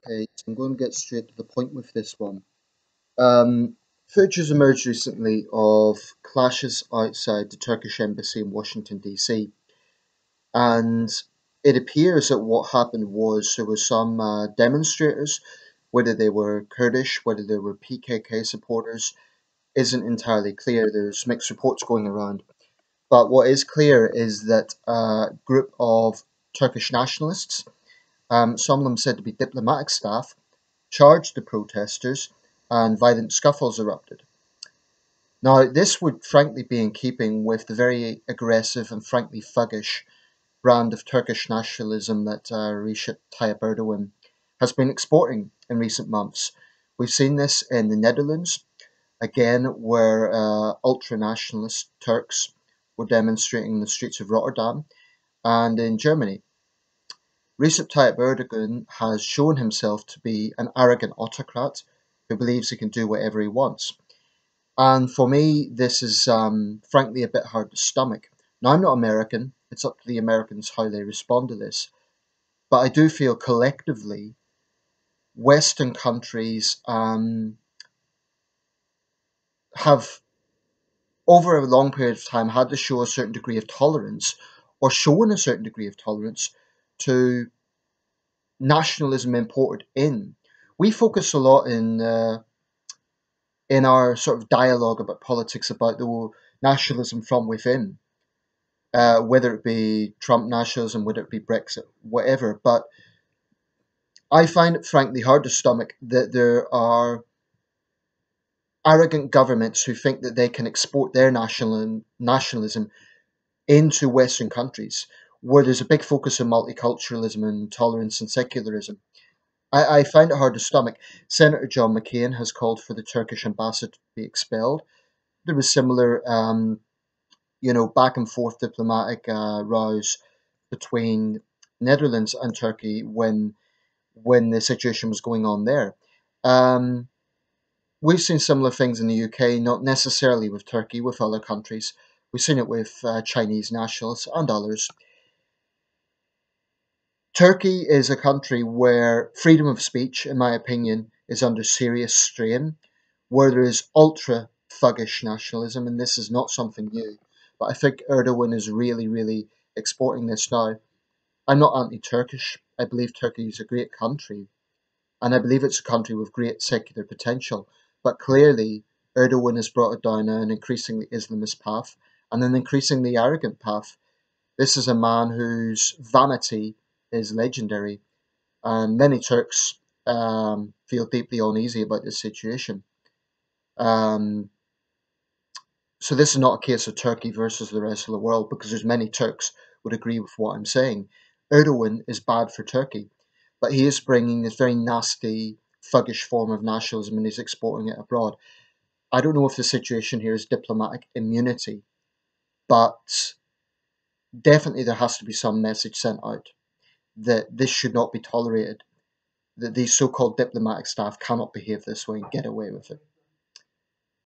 Okay, so I'm going to get straight to the point with this one. Um, Footage has emerged recently of clashes outside the Turkish embassy in Washington DC, and it appears that what happened was there were some demonstrators, whether they were Kurdish, whether they were PKK supporters, isn't entirely clear. There's mixed reports going around. But what is clear is that a group of Turkish nationalists, some of them said to be diplomatic staff, charged the protesters, and violent scuffles erupted. Now, this would frankly be in keeping with the very aggressive and frankly thuggish brand of Turkish nationalism that Recep Tayyip Erdogan has been exporting in recent months. We've seen this in the Netherlands, again, where ultra nationalist Turks were demonstrating in the streets of Rotterdam, and in Germany. Recep Tayyip Erdogan has shown himself to be an arrogant autocrat who believes he can do whatever he wants. And for me, this is frankly a bit hard to stomach. Now, I'm not American. It's up to the Americans how they respond to this. But I do feel collectively, Western countries have, over a long period of time, had to show a certain degree of tolerance, or shown a certain degree of tolerance to nationalism imported in. We focus a lot in our sort of dialogue about politics about the nationalism from within, whether it be Trump nationalism, whether it be Brexit, whatever. But I find it frankly hard to stomach that there are arrogant governments who think that they can export their nationalism into Western countries, where there's a big focus on multiculturalism and tolerance and secularism. I find it hard to stomach. Senator John McCain has called for the Turkish ambassador to be expelled. There was similar, back and forth diplomatic rows between Netherlands and Turkey when the situation was going on there. Um, we've seen similar things in the UK, not necessarily with Turkey, with other countries. We've seen it with Chinese nationalists and others. Turkey is a country where freedom of speech, in my opinion, is under serious strain, where there is ultra thuggish nationalism, and this is not something new. But I think Erdogan is really, really exporting this now. I'm not anti Turkish. I believe Turkey is a great country, and I believe it's a country with great secular potential. But clearly, Erdogan has brought it down an increasingly Islamist path and an increasingly arrogant path. This is a man whose vanity is legendary, and many Turks feel deeply uneasy about this situation. Um, so this is not a case of Turkey versus the rest of the world, because there's many Turks would agree with what I'm saying. Erdogan is bad for Turkey, but he is bringing this very nasty, thuggish form of nationalism and he's exporting it abroad. I don't know if the situation here is diplomatic immunity, but definitely there has to be some message sent out that this should not be tolerated, that these so-called diplomatic staff cannot behave this way and get away with it.